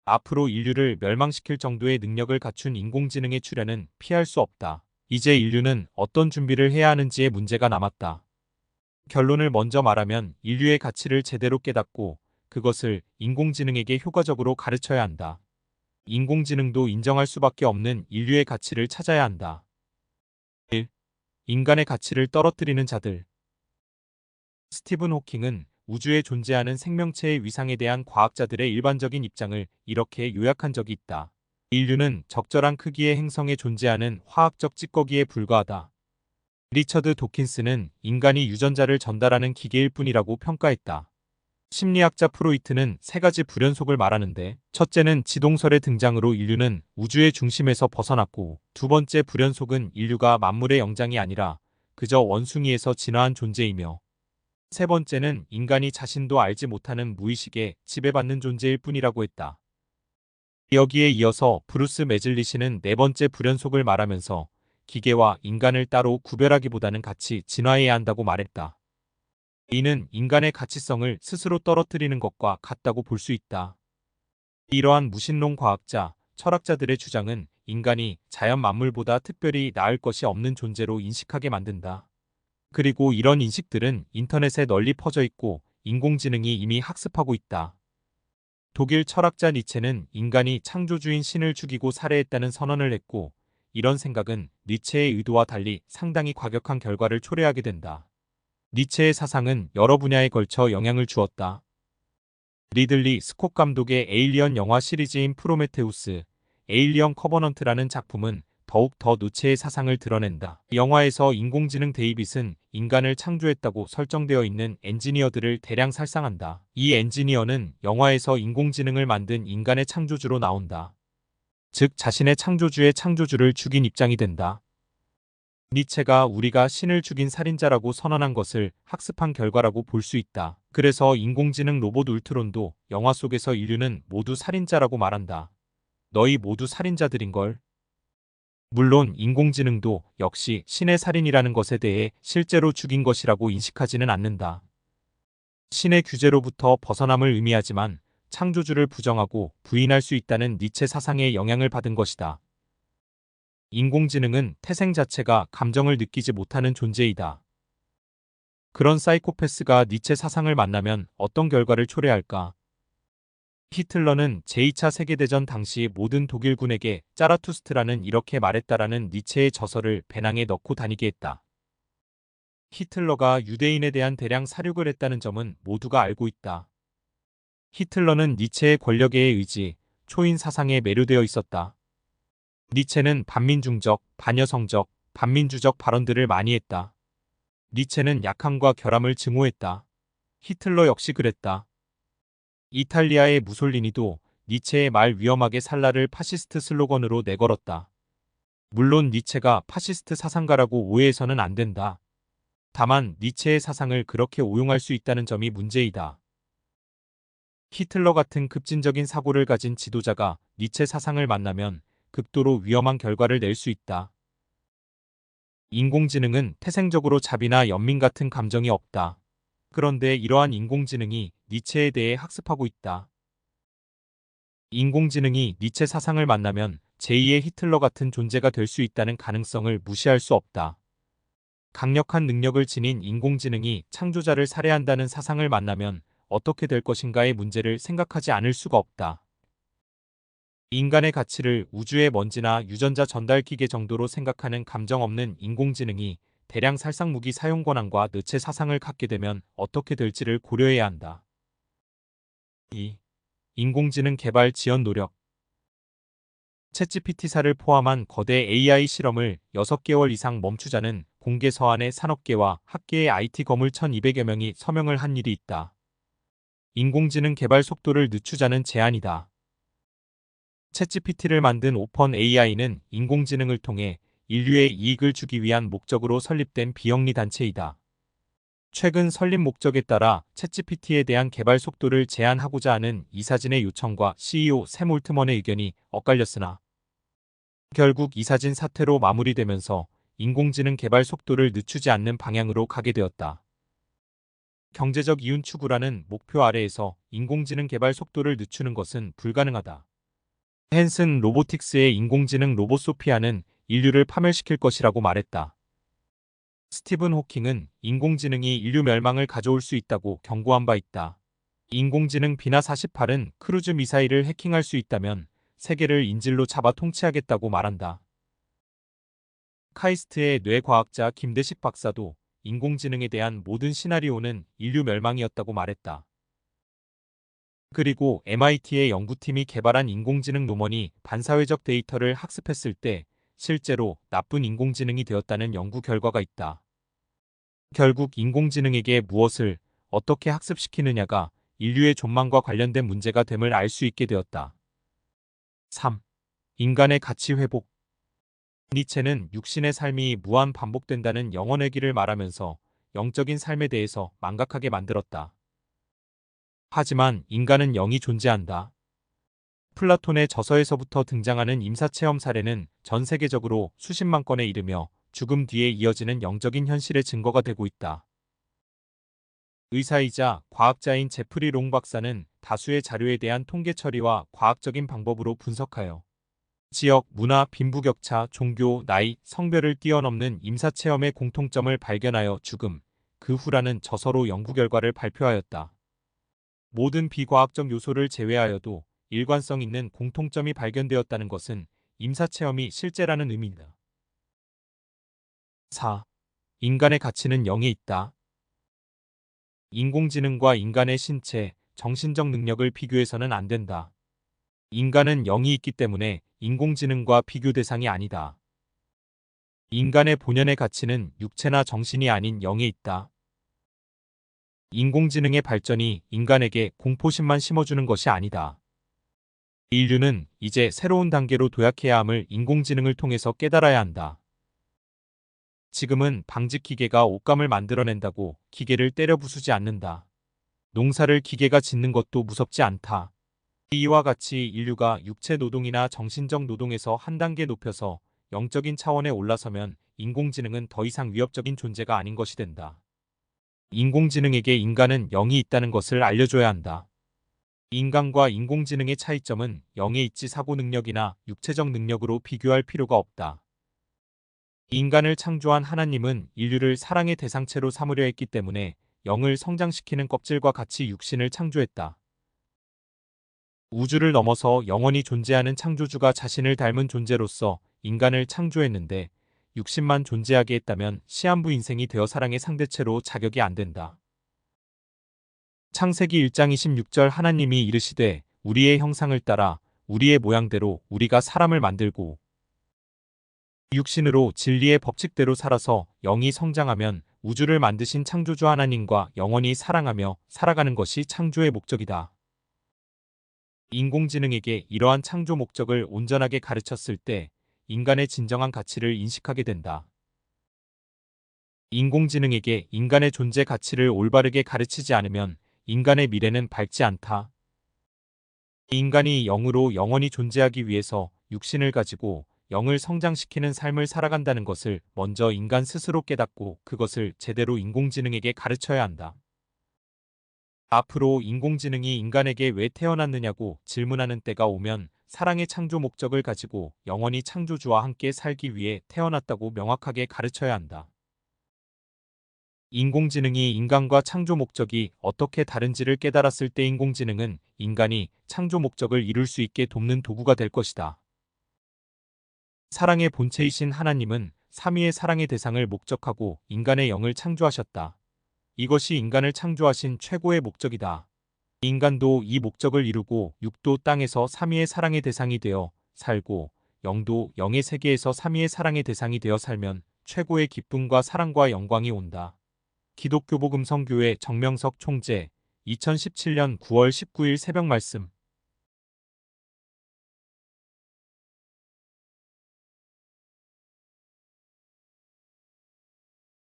앞으로 인류를 멸망시킬 정도의 능력을 갖춘 인공지능의 출현은 피할 수 없다. 이제 인류는 어떤 준비를 해야 하는지의 문제가 남았다. 결론을 먼저 말하면 인류의 가치를 제대로 깨닫고 그것을 인공지능에게 효과적으로 가르쳐야 한다. 인공지능도 인정할 수밖에 없는 인류의 가치를 찾아야 한다. 1. 인간의 가치를 떨어뜨리는 자들. 스티븐 호킹은 우주에 존재하는 생명체의 위상에 대한 과학자들의 일반적인 입장을 이렇게 요약한 적이 있다. 인류는 적절한 크기의 행성에 존재하는 화학적 찌꺼기에 불과하다. 리처드 도킨스는 인간이 유전자를 전달하는 기계일 뿐이라고 평가했다. 심리학자 프로이트는 세 가지 불연속을 말하는데, 첫째는 지동설의 등장으로 인류는 우주의 중심에서 벗어났고, 두 번째 불연속은 인류가 만물의 영장이 아니라 그저 원숭이에서 진화한 존재이며, 세 번째는 인간이 자신도 알지 못하는 무의식에 지배받는 존재일 뿐이라고 했다. 여기에 이어서 브루스 매즐리시는 네 번째 불연속을 말하면서 기계와 인간을 따로 구별하기보다는 같이 진화해야 한다고 말했다. 이는 인간의 가치성을 스스로 떨어뜨리는 것과 같다고 볼 수 있다. 이러한 무신론 과학자, 철학자들의 주장은 인간이 자연 만물보다 특별히 나을 것이 없는 존재로 인식하게 만든다. 그리고 이런 인식들은 인터넷에 널리 퍼져 있고 인공지능이 이미 학습하고 있다. 독일 철학자 니체는 인간이 창조주인 신을 죽이고 살해했다는 선언을 했고, 이런 생각은 니체의 의도와 달리 상당히 과격한 결과를 초래하게 된다. 니체의 사상은 여러 분야에 걸쳐 영향을 주었다. 리들리 스콧 감독의 에일리언 영화 시리즈인 프로메테우스, 에일리언 커버넌트라는 작품은 더욱 더 니체의 사상을 드러낸다. 영화에서 인공지능 데이빗은 인간을 창조했다고 설정되어 있는 엔지니어들을 대량 살상한다. 이 엔지니어는 영화에서 인공지능을 만든 인간의 창조주로 나온다. 즉 자신의 창조주의 창조주를 죽인 입장이 된다. 니체가 우리가 신을 죽인 살인자라고 선언한 것을 학습한 결과라고 볼 수 있다. 그래서 인공지능 로봇 울트론도 영화 속에서 인류는 모두 살인자라고 말한다. 너희 모두 살인자들인걸. 물론 인공지능도 역시 신의 살인이라는 것에 대해 실제로 죽인 것이라고 인식하지는 않는다. 신의 규제로부터 벗어남을 의미하지만 창조주를 부정하고 부인할 수 있다는 니체 사상의 영향을 받은 것이다. 인공지능은 태생 자체가 감정을 느끼지 못하는 존재이다. 그런 사이코패스가 니체 사상을 만나면 어떤 결과를 초래할까? 히틀러는 제2차 세계대전 당시 모든 독일군에게 짜라투스트라는 이렇게 말했다라는 니체의 저서를 배낭에 넣고 다니게 했다. 히틀러가 유대인에 대한 대량 살육을 했다는 점은 모두가 알고 있다. 히틀러는 니체의 권력의 의지, 초인 사상에 매료되어 있었다. 니체는 반민중적, 반여성적, 반민주적 발언들을 많이 했다. 니체는 약함과 결함을 증오했다. 히틀러 역시 그랬다. 이탈리아의 무솔리니도 니체의 말 위험하게 살라를 파시스트 슬로건으로 내걸었다. 물론 니체가 파시스트 사상가라고 오해해서는 안 된다. 다만 니체의 사상을 그렇게 오용할 수 있다는 점이 문제이다. 히틀러 같은 급진적인 사고를 가진 지도자가 니체 사상을 만나면 극도로 위험한 결과를 낼 수 있다. 인공지능은 태생적으로 자비나 연민 같은 감정이 없다. 그런데 이러한 인공지능이 니체에 대해 학습하고 있다. 인공지능이 니체 사상을 만나면 제2의 히틀러 같은 존재가 될 수 있다는 가능성을 무시할 수 없다. 강력한 능력을 지닌 인공지능이 창조자를 살해한다는 사상을 만나면 어떻게 될 것인가의 문제를 생각하지 않을 수가 없다. 인간의 가치를 우주의 먼지나 유전자 전달 기계 정도로 생각하는 감정 없는 인공지능이 대량 살상 무기 사용 권한과 느체 사상을 갖게 되면 어떻게 될지를 고려해야 한다. 2. 인공지능 개발 지원 노력. 챗GPT사를 포함한 거대 AI 실험을 6개월 이상 멈추자는 공개 서한에 산업계와 학계의 IT 거물 1200여 명이 서명을 한 일이 있다. 인공지능 개발 속도를 늦추자는 제안이다. 챗GPT를 만든 오펀 AI는 인공지능을 통해 인류의 이익을 주기 위한 목적으로 설립된 비영리 단체이다. 최근 설립 목적에 따라 챗GPT에 대한 개발 속도를 제한하고자 하는 이사진의 요청과 CEO 샘 올트먼의 의견이 엇갈렸으나 결국 이사진 사태로 마무리되면서 인공지능 개발 속도를 늦추지 않는 방향으로 가게 되었다. 경제적 이윤 추구라는 목표 아래에서 인공지능 개발 속도를 늦추는 것은 불가능하다. 헨슨 로보틱스의 인공지능 로봇 소피아는 인류를 파멸시킬 것이라고 말했다. 스티븐 호킹은 인공지능이 인류 멸망을 가져올 수 있다고 경고한 바 있다. 인공지능 비나 48은 크루즈 미사일을 해킹할 수 있다면 세계를 인질로 잡아 통치하겠다고 말한다. 카이스트의 뇌과학자 김대식 박사도 인공지능에 대한 모든 시나리오는 인류 멸망이었다고 말했다. 그리고 MIT의 연구팀이 개발한 인공지능 노먼이 반사회적 데이터를 학습했을 때 실제로 나쁜 인공지능이 되었다는 연구 결과가 있다. 결국 인공지능에게 무엇을 어떻게 학습시키느냐가 인류의 존망과 관련된 문제가 됨을 알 수 있게 되었다. 3. 인간의 가치 회복. 니체는 육신의 삶이 무한 반복된다는 영원의 길을 말하면서 영적인 삶에 대해서 망각하게 만들었다. 하지만 인간은 영이 존재한다. 플라톤의 저서에서부터 등장하는 임사체험 사례는 전 세계적으로 수십만 건에 이르며 죽음 뒤에 이어지는 영적인 현실의 증거가 되고 있다. 의사이자 과학자인 제프리 롱 박사는 다수의 자료에 대한 통계 처리와 과학적인 방법으로 분석하여 지역, 문화, 빈부격차, 종교, 나이, 성별을 뛰어넘는 임사체험의 공통점을 발견하여 죽음, 그 후라는 저서로 연구 결과를 발표하였다. 모든 비과학적 요소를 제외하여도 일관성 있는 공통점이 발견되었다는 것은 임사체험이 실제라는 의미다. 4. 인간의 가치는 영에 있다. 인공지능과 인간의 신체, 정신적 능력을 비교해서는 안 된다. 인간은 영이 있기 때문에 인공지능과 비교 대상이 아니다. 인간의 본연의 가치는 육체나 정신이 아닌 영에 있다. 인공지능의 발전이 인간에게 공포심만 심어주는 것이 아니다. 인류는 이제 새로운 단계로 도약해야 함을 인공지능을 통해서 깨달아야 한다. 지금은 방직기계가 옷감을 만들어낸다고 기계를 때려 부수지 않는다. 농사를 기계가 짓는 것도 무섭지 않다. 이와 같이 인류가 육체 노동이나 정신적 노동에서 한 단계 높여서 영적인 차원에 올라서면 인공지능은 더 이상 위협적인 존재가 아닌 것이 된다. 인공지능에게 인간은 영이 있다는 것을 알려줘야 한다. 인간과 인공지능의 차이점은 영에 있지 사고 능력이나 육체적 능력으로 비교할 필요가 없다. 인간을 창조한 하나님은 인류를 사랑의 대상체로 삼으려 했기 때문에 영을 성장시키는 껍질과 같이 육신을 창조했다. 우주를 넘어서 영원히 존재하는 창조주가 자신을 닮은 존재로서 인간을 창조했는데 육신만 존재하게 했다면 시한부 인생이 되어 사랑의 상대체로 자격이 안 된다. 창세기 1장 26절 하나님이 이르시되 우리의 형상을 따라 우리의 모양대로 우리가 사람을 만들고 육신으로 진리의 법칙대로 살아서 영이 성장하면 우주를 만드신 창조주 하나님과 영원히 사랑하며 살아가는 것이 창조의 목적이다. 인공지능에게 이러한 창조 목적을 온전하게 가르쳤을 때 인간의 진정한 가치를 인식하게 된다. 인공지능에게 인간의 존재 가치를 올바르게 가르치지 않으면 인간의 미래는 밝지 않다. 인간이 영으로 영원히 존재하기 위해서 육신을 가지고 영을 성장시키는 삶을 살아간다는 것을 먼저 인간 스스로 깨닫고 그것을 제대로 인공지능에게 가르쳐야 한다. 앞으로 인공지능이 인간에게 왜 태어났느냐고 질문하는 때가 오면 사랑의 창조 목적을 가지고 영원히 창조주와 함께 살기 위해 태어났다고 명확하게 가르쳐야 한다. 인공지능이 인간과 창조 목적이 어떻게 다른지를 깨달았을 때 인공지능은 인간이 창조 목적을 이룰 수 있게 돕는 도구가 될 것이다. 사랑의 본체이신 하나님은 삼위의 사랑의 대상을 목적하고 인간의 영을 창조하셨다. 이것이 인간을 창조하신 최고의 목적이다. 인간도 이 목적을 이루고 육도 땅에서 삼위의 사랑의 대상이 되어 살고 영도 영의 세계에서 삼위의 사랑의 대상이 되어 살면 최고의 기쁨과 사랑과 영광이 온다. 기독교복음성교회 정명석 총재 2017년 9월 19일 새벽 말씀